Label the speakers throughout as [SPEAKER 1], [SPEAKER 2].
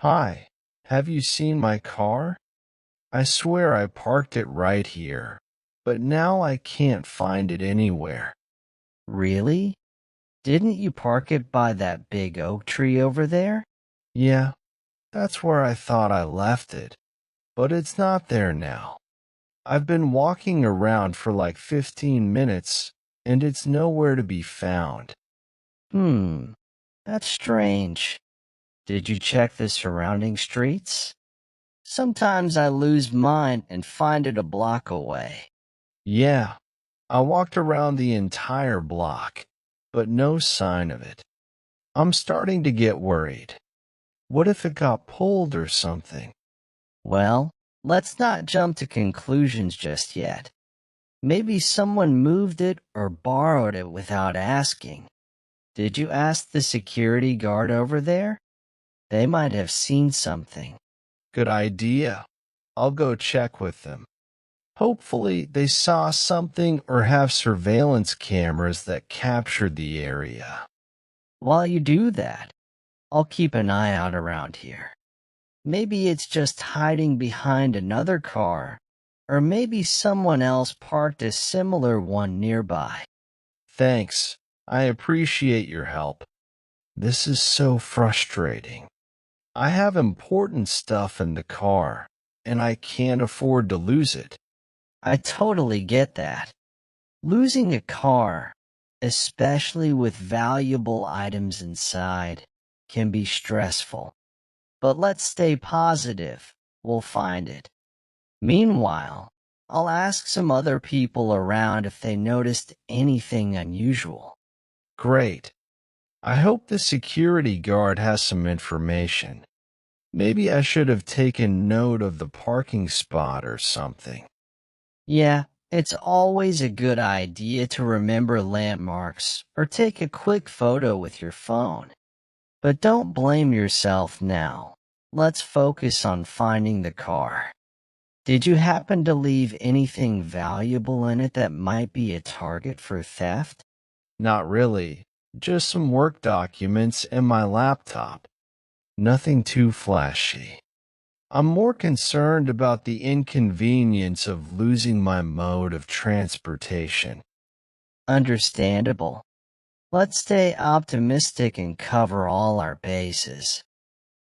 [SPEAKER 1] Hi, have you seen my car? I swear I parked it right here, but now I can't find it anywhere.
[SPEAKER 2] Really? Didn't you park it by that big oak tree over there?
[SPEAKER 1] Yeah, that's where I thought I left it, but it's not there now. I've been walking around for like 15 minutes, and it's nowhere to be found.
[SPEAKER 2] Hmm, that's strange. Did you check the surrounding streets? Sometimes I lose mine and find it a block away.
[SPEAKER 1] Yeah, I walked around the entire block, but no sign of it. I'm starting to get worried. What if it got pulled or something?
[SPEAKER 2] Well, let's not jump to conclusions just yet. Maybe someone moved it or borrowed it without asking. Did you ask the security guard over there? They might have seen something.
[SPEAKER 1] Good idea. I'll go check with them. Hopefully, they saw something or have surveillance cameras that captured the area.
[SPEAKER 2] While you do that, I'll keep an eye out around here. Maybe it's just hiding behind another car, or maybe someone else parked a similar one nearby.
[SPEAKER 1] Thanks. I appreciate your help. This is so frustrating. I have important stuff in the car, and I can't afford to lose it.
[SPEAKER 2] I totally get that. Losing a car, especially with valuable items inside, can be stressful. But let's stay positive. We'll find it. Meanwhile, I'll ask some other people around if they noticed anything unusual.
[SPEAKER 1] Great. I hope the security guard has some information. Maybe I should have taken note of the parking spot or something.
[SPEAKER 2] Yeah, it's always a good idea to remember landmarks or take a quick photo with your phone. But don't blame yourself now. Let's focus on finding the car. Did you happen to leave anything valuable in it that might be a target for theft?
[SPEAKER 1] Not really. Just some work documents and my laptop. Nothing too flashy. I'm more concerned about the inconvenience of losing my mode of transportation.
[SPEAKER 2] Understandable. Let's stay optimistic and cover all our bases.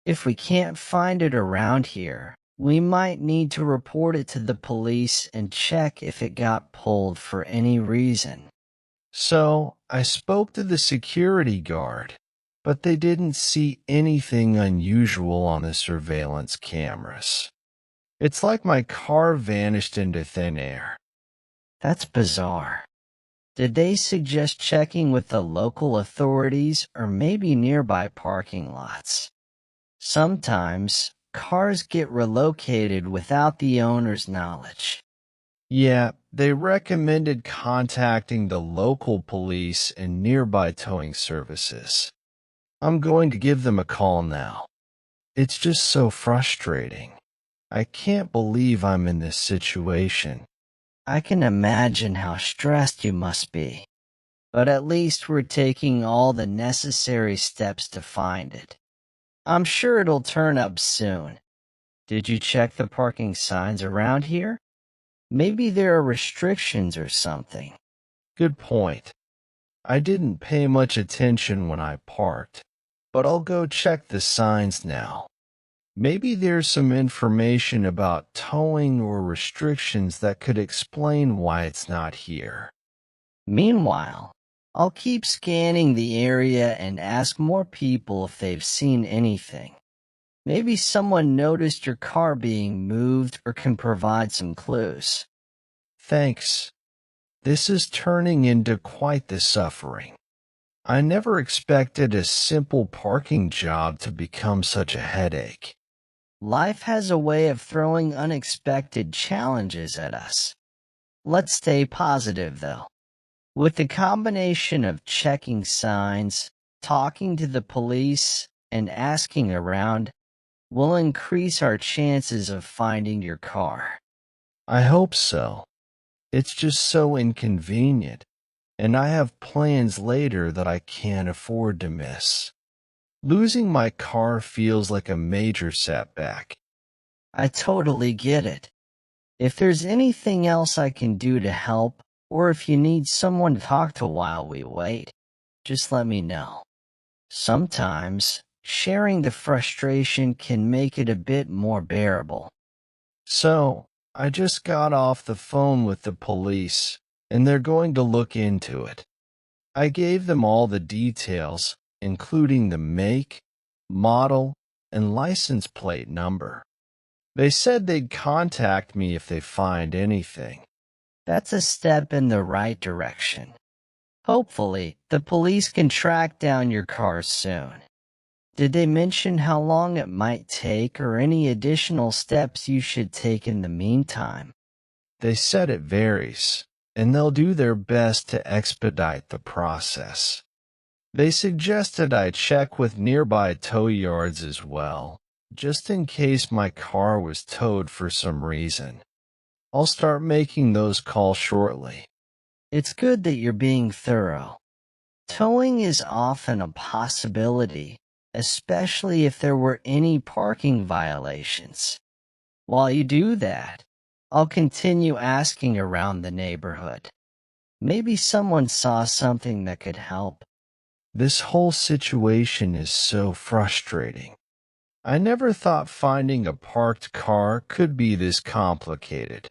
[SPEAKER 2] If we can't find it around here, we might need to report it to the police and check if it got pulled for any reason.
[SPEAKER 1] So I spoke to the security guard, but they didn't see anything unusual on the surveillance cameras. It's like my car vanished into thin air.
[SPEAKER 2] That's bizarre. Did they suggest checking with the local authorities or maybe nearby parking lots? Sometimes, cars get relocated without the owner's knowledge.
[SPEAKER 1] Yeah, they recommended contacting the local police and nearby towing services. I'm going to give them a call now. It's just so frustrating. I can't believe I'm in this situation.
[SPEAKER 2] I can imagine how stressed you must be, but at least we're taking all the necessary steps to find it. I'm sure it'll turn up soon. Did you check the parking signs around here? Maybe there are restrictions or something.
[SPEAKER 1] Good point. I didn't pay much attention when I parked, but I'll go check the signs now. Maybe there's some information about towing or restrictions that could explain why it's not here.
[SPEAKER 2] Meanwhile, I'll keep scanning the area and ask more people if they've seen anything. Maybe someone noticed your car being moved or can provide some clues.
[SPEAKER 1] Thanks. This is turning into quite the suffering. I never expected a simple parking job to become such a headache.
[SPEAKER 2] Life has a way of throwing unexpected challenges at us. Let's stay positive, though. With the combination of checking signs, talking to the police, and asking around, we'll increase our chances of finding your car.
[SPEAKER 1] I hope so. It's just so inconvenient, and I have plans later that I can't afford to miss. Losing my car feels like a major setback.
[SPEAKER 2] I totally get it. If there's anything else I can do to help, or if you need someone to talk to while we wait, just let me know. Sometimes, sharing the frustration can make it a bit more bearable.
[SPEAKER 1] So, I just got off the phone with the police, and they're going to look into it. I gave them all the details, including the make, model, and license plate number. They said they'd contact me if they find anything.
[SPEAKER 2] That's a step in the right direction. Hopefully, the police can track down your car soon. Did they mention how long it might take or any additional steps you should take in the meantime?
[SPEAKER 1] They said it varies, and they'll do their best to expedite the process. They suggested I check with nearby tow yards as well, just in case my car was towed for some reason. I'll start making those calls shortly.
[SPEAKER 2] It's good that you're being thorough. Towing is often a possibility, especially if there were any parking violations. While you do that, I'll continue asking around the neighborhood. Maybe someone saw something that could help.
[SPEAKER 1] This whole situation is so frustrating. I never thought finding a parked car could be this complicated.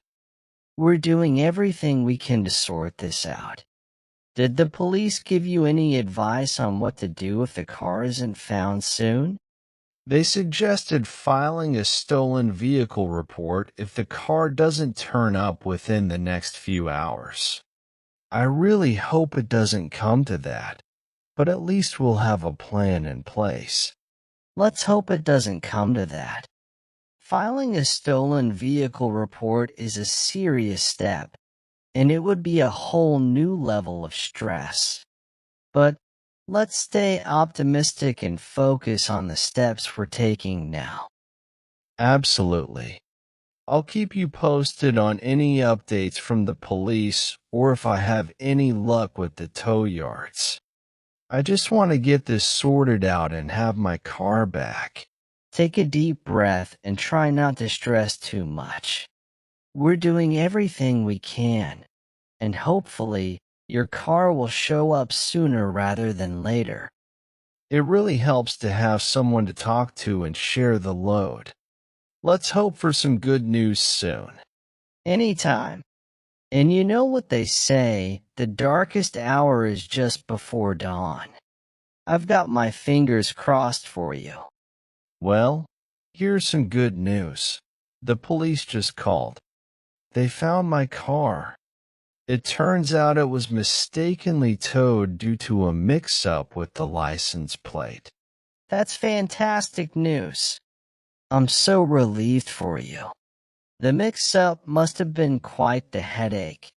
[SPEAKER 2] We're doing everything we can to sort this out. Did the police give you any advice on what to do if the car isn't found soon?
[SPEAKER 1] They suggested filing a stolen vehicle report if the car doesn't turn up within the next few hours. I really hope it doesn't come to that, but at least we'll have a plan in place.
[SPEAKER 2] Let's hope it doesn't come to that. Filing a stolen vehicle report is a serious step, and it would be a whole new level of stress. But let's stay optimistic and focus on the steps we're taking now.
[SPEAKER 1] Absolutely. I'll keep you posted on any updates from the police or if I have any luck with the tow yards. I just want to get this sorted out and have my car back.
[SPEAKER 2] Take a deep breath and try not to stress too much. We're doing everything we can, and hopefully, your car will show up sooner rather than later.
[SPEAKER 1] It really helps to have someone to talk to and share the load. Let's hope for some good news soon.
[SPEAKER 2] Anytime. And you know what they say, the darkest hour is just before dawn. I've got my fingers crossed for you.
[SPEAKER 1] Well, here's some good news. The police just called. They found my car. It turns out it was mistakenly towed due to a mix-up with the license plate.
[SPEAKER 2] That's fantastic news. I'm so relieved for you. The mix-up must have been quite the headache,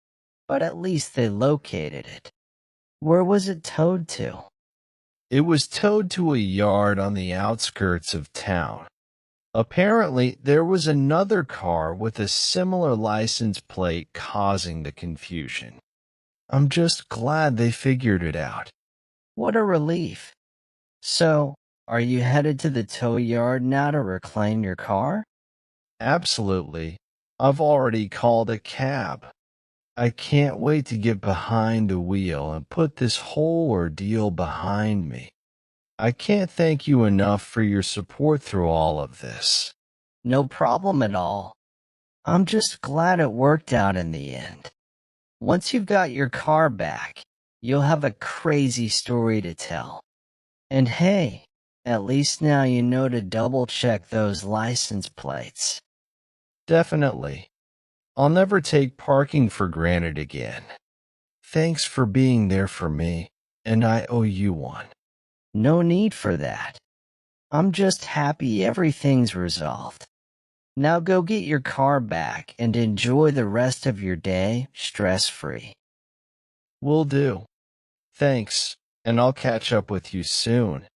[SPEAKER 2] but at least they located it. Where was it towed to?
[SPEAKER 1] It was towed to a yard on the outskirts of town. Apparently, there was another car with a similar license plate causing the confusion. I'm just glad they figured it out.
[SPEAKER 2] What a relief. So, are you headed to the tow yard now to reclaim your car?
[SPEAKER 1] Absolutely. I've already called a cab. I can't wait to get behind the wheel and put this whole ordeal behind me. I can't thank you enough for your support through all of this.
[SPEAKER 2] No problem at all. I'm just glad it worked out in the end. Once you've got your car back, you'll have a crazy story to tell. And hey, at least now you know to double check those license plates.
[SPEAKER 1] Definitely. I'll never take parking for granted again. Thanks for being there for me, and I owe you one.
[SPEAKER 2] No need for that. I'm just happy everything's resolved. Now go get your car back and enjoy the rest of your day stress-free.
[SPEAKER 1] Will do. Thanks, and I'll catch up with you soon.